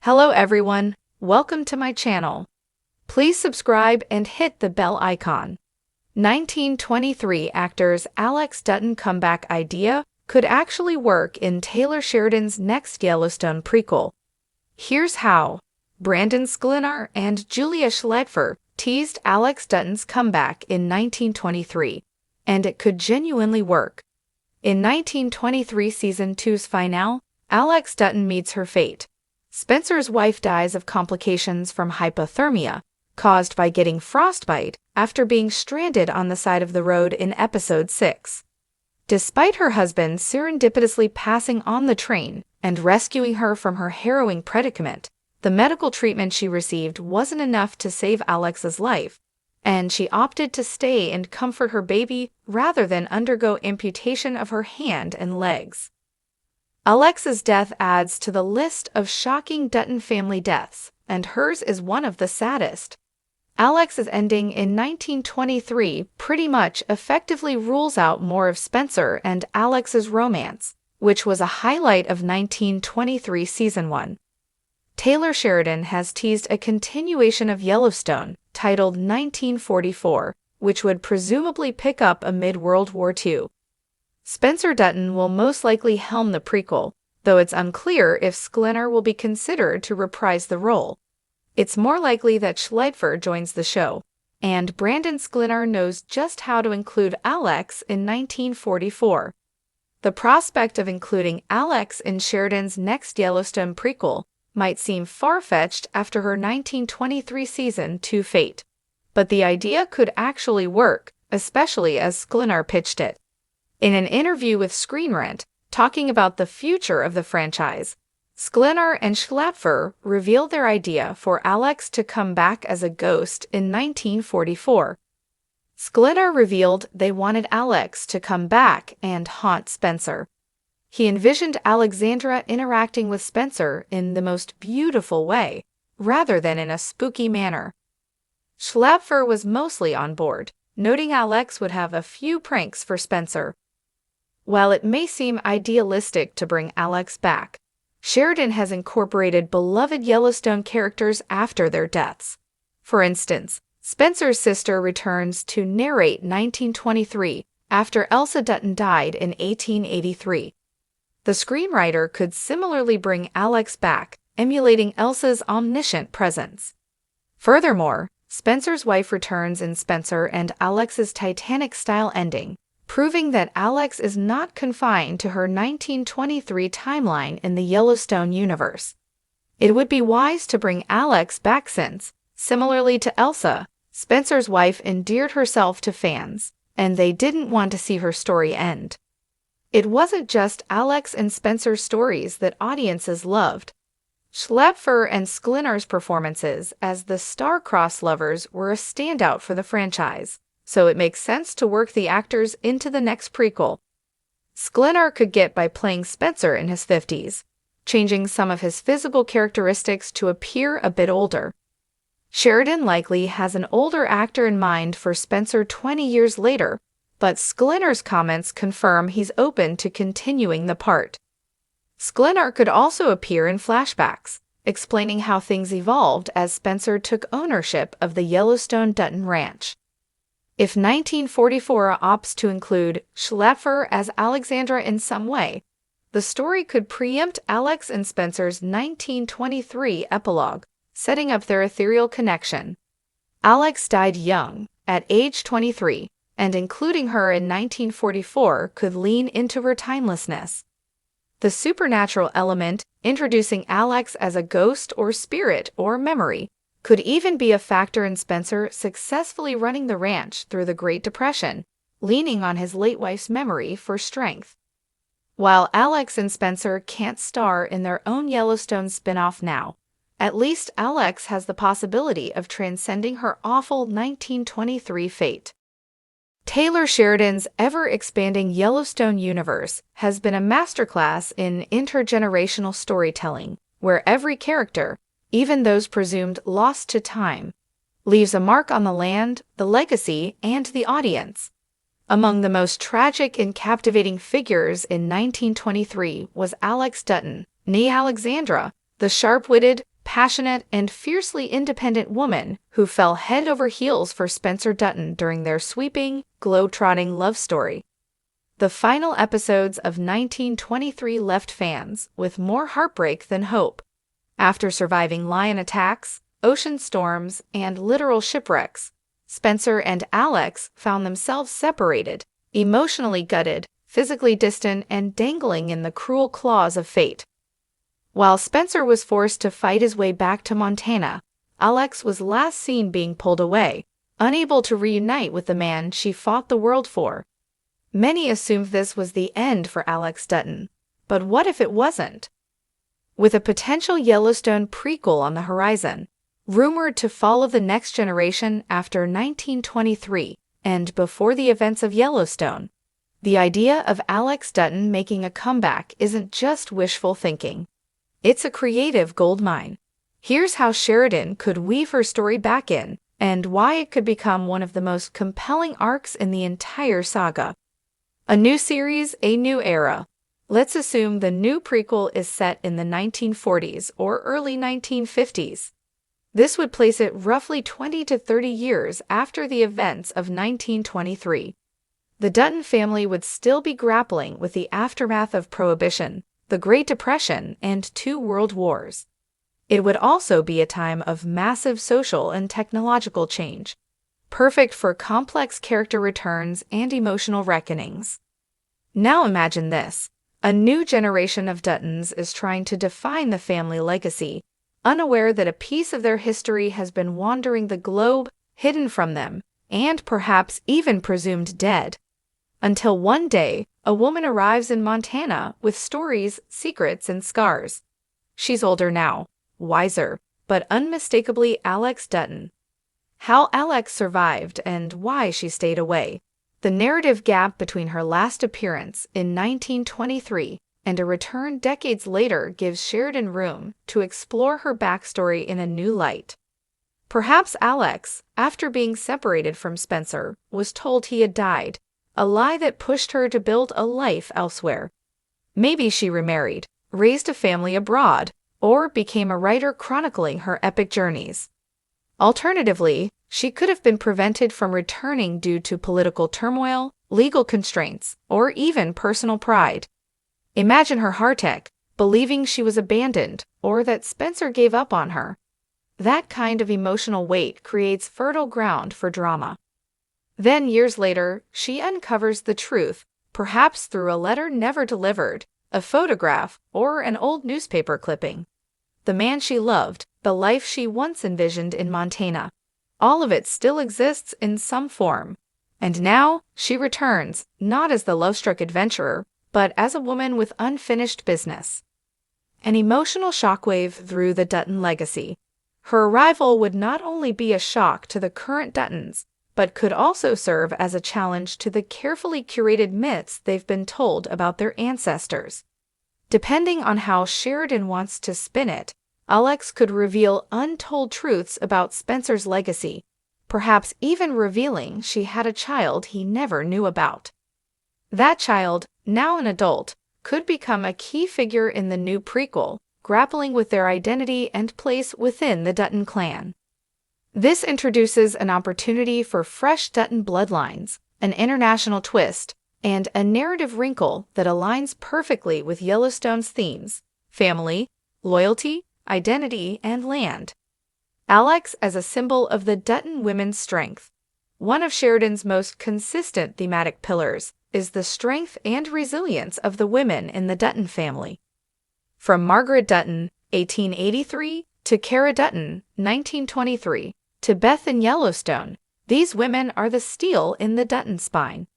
Hello everyone, welcome to my channel. Please subscribe and hit the bell icon. 1923 actors Alex Dutton comeback idea could actually work in Taylor Sheridan's next Yellowstone prequel. Here's how. Brandon Sklenar and Julia Schleitfer teased Alex Dutton's comeback in 1923, and it could genuinely work. In 1923 Season 2's finale, Alex Dutton meets her fate. Spencer's wife dies of complications from hypothermia, caused by getting frostbite after being stranded on the side of the road in Episode 6. Despite her husband serendipitously passing on the train and rescuing her from her harrowing predicament, the medical treatment she received wasn't enough to save Alex's life, and she opted to stay and comfort her baby rather than undergo amputation of her hand and legs. Alex's death adds to the list of shocking Dutton family deaths, and hers is one of the saddest. Alex's ending in 1923 pretty much effectively rules out more of Spencer and Alex's romance, which was a highlight of 1923 Season 1. Taylor Sheridan has teased a continuation of Yellowstone, titled 1944, which would presumably pick up amid World War II. Spencer Dutton will most likely helm the prequel, though it's unclear if Sklenar will be considered to reprise the role. It's more likely that Schleitfer joins the show, and Brandon Sklenar knows just how to include Alex in 1944. The prospect of including Alex in Sheridan's next Yellowstone prequel might seem far-fetched after her 1923 Season 2 fate, but the idea could actually work, especially as Sklenar pitched it. In an interview with Screen Rant, talking about the future of the franchise, Sklenar and Schleitfer revealed their idea for Alex to come back as a ghost in 1944. Sklenar revealed they wanted Alex to come back and haunt Spencer. He envisioned Alexandra interacting with Spencer in the most beautiful way, rather than in a spooky manner. Schleitfer was mostly on board, noting Alex would have a few pranks for Spencer. While it may seem idealistic to bring Alex back, Sheridan has incorporated beloved Yellowstone characters after their deaths. For instance, Spencer's sister returns to narrate 1923 after Elsa Dutton died in 1883. The screenwriter could similarly bring Alex back, emulating Elsa's omniscient presence. Furthermore, Spencer's wife returns in Spencer and Alex's Titanic-style ending, proving that Alex is not confined to her 1923 timeline in the Yellowstone universe. It would be wise to bring Alex back since, similarly to Elsa, Spencer's wife endeared herself to fans, and they didn't want to see her story end. It wasn't just Alex and Spencer's stories that audiences loved. Schleitfer and Sklenar's performances as the star-crossed lovers were a standout for the franchise, so it makes sense to work the actors into the next prequel. Sklenar could get by playing Spencer in his 50s, changing some of his physical characteristics to appear a bit older. Sheridan likely has an older actor in mind for Spencer 20 years later, but Sklenar's comments confirm he's open to continuing the part. Sklenar could also appear in flashbacks, explaining how things evolved as Spencer took ownership of the Yellowstone Dutton Ranch. If 1944 opts to include Schleitfer as Alexandra in some way, the story could preempt Alex and Spencer's 1923 epilogue, setting up their ethereal connection. Alex died young, at age 23, and including her in 1944 could lean into her timelessness. The supernatural element, introducing Alex as a ghost or spirit or memory, could even be a factor in Spencer successfully running the ranch through the Great Depression, leaning on his late wife's memory for strength. While Alex and Spencer can't star in their own Yellowstone spin-off now, at least Alex has the possibility of transcending her awful 1923 fate. Taylor Sheridan's ever-expanding Yellowstone universe has been a masterclass in intergenerational storytelling, where every character, even those presumed lost to time, leaves a mark on the land, the legacy, and the audience. Among the most tragic and captivating figures in 1923 was Alex Dutton, née Alexandra, the sharp-witted, passionate, and fiercely independent woman who fell head over heels for Spencer Dutton during their sweeping, globe-trotting love story. The final episodes of 1923 left fans with more heartbreak than hope. After surviving lion attacks, ocean storms, and literal shipwrecks, Spencer and Alex found themselves separated, emotionally gutted, physically distant, and dangling in the cruel claws of fate. While Spencer was forced to fight his way back to Montana, Alex was last seen being pulled away, unable to reunite with the man she fought the world for. Many assumed this was the end for Alex Dutton, but what if it wasn't? With a potential Yellowstone prequel on the horizon, rumored to follow the next generation after 1923 and before the events of Yellowstone, the idea of Alex Dutton making a comeback isn't just wishful thinking. It's a creative goldmine. Here's how Sheridan could weave her story back in, and why it could become one of the most compelling arcs in the entire saga. A new series, a new era. Let's assume the new prequel is set in the 1940s or early 1950s. This would place it roughly 20 to 30 years after the events of 1923. The Dutton family would still be grappling with the aftermath of Prohibition, the Great Depression, and 2 world wars. It would also be a time of massive social and technological change, perfect for complex character returns and emotional reckonings. Now imagine this. A new generation of Duttons is trying to define the family legacy, unaware that a piece of their history has been wandering the globe, hidden from them, and perhaps even presumed dead. Until one day, a woman arrives in Montana with stories, secrets, and scars. She's older now, wiser, but unmistakably Alex Dutton. How Alex survived and why she stayed away. The narrative gap between her last appearance in 1923 and a return decades later gives Sheridan room to explore her backstory in a new light. Perhaps Alex, after being separated from Spencer, was told he had died, a lie that pushed her to build a life elsewhere. Maybe she remarried, raised a family abroad, or became a writer chronicling her epic journeys. Alternatively, she could have been prevented from returning due to political turmoil, legal constraints, or even personal pride. Imagine her heartache, believing she was abandoned or that Spencer gave up on her. That kind of emotional weight creates fertile ground for drama. Then, years later, she uncovers the truth, perhaps through a letter never delivered, a photograph, or an old newspaper clipping. The man she loved, the life she once envisioned in Montana, all of it still exists in some form. And now, she returns, not as the love-struck adventurer, but as a woman with unfinished business. An emotional shockwave through the Dutton legacy. Her arrival would not only be a shock to the current Duttons, but could also serve as a challenge to the carefully curated myths they've been told about their ancestors. Depending on how Sheridan wants to spin it, Alex could reveal untold truths about Spencer's legacy, perhaps even revealing she had a child he never knew about. That child, now an adult, could become a key figure in the new prequel, grappling with their identity and place within the Dutton clan. This introduces an opportunity for fresh Dutton bloodlines, an international twist, and a narrative wrinkle that aligns perfectly with Yellowstone's themes: family, loyalty, identity, and land. Alex as a symbol of the Dutton women's strength. One of Sheridan's most consistent thematic pillars is the strength and resilience of the women in the Dutton family. From Margaret Dutton, 1883, to Cara Dutton, 1923, to Beth in Yellowstone, these women are the steel in the Dutton spine.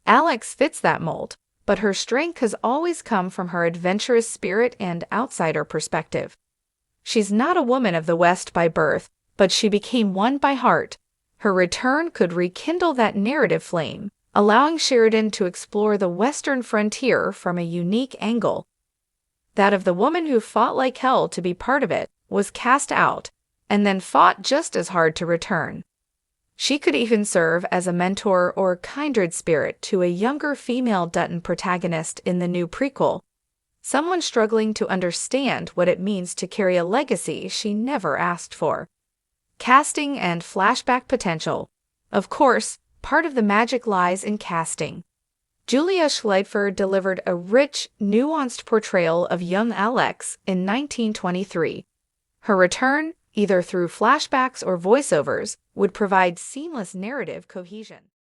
Alex fits that mold, but her strength has always come from her adventurous spirit and outsider perspective. She's not a woman of the West by birth, but she became one by heart. Her return could rekindle that narrative flame, allowing Sheridan to explore the Western frontier from a unique angle. That of the woman who fought like hell to be part of it, was cast out, and then fought just as hard to return. She could even serve as a mentor or kindred spirit to a younger female Dutton protagonist in the new prequel. someone struggling to understand what it means to carry a legacy she never asked for. Casting and flashback potential. Of course, part of the magic lies in casting. Julia Schleifer delivered a rich, nuanced portrayal of young Alex in 1923. Her return, either through flashbacks or voiceovers, would provide seamless narrative cohesion.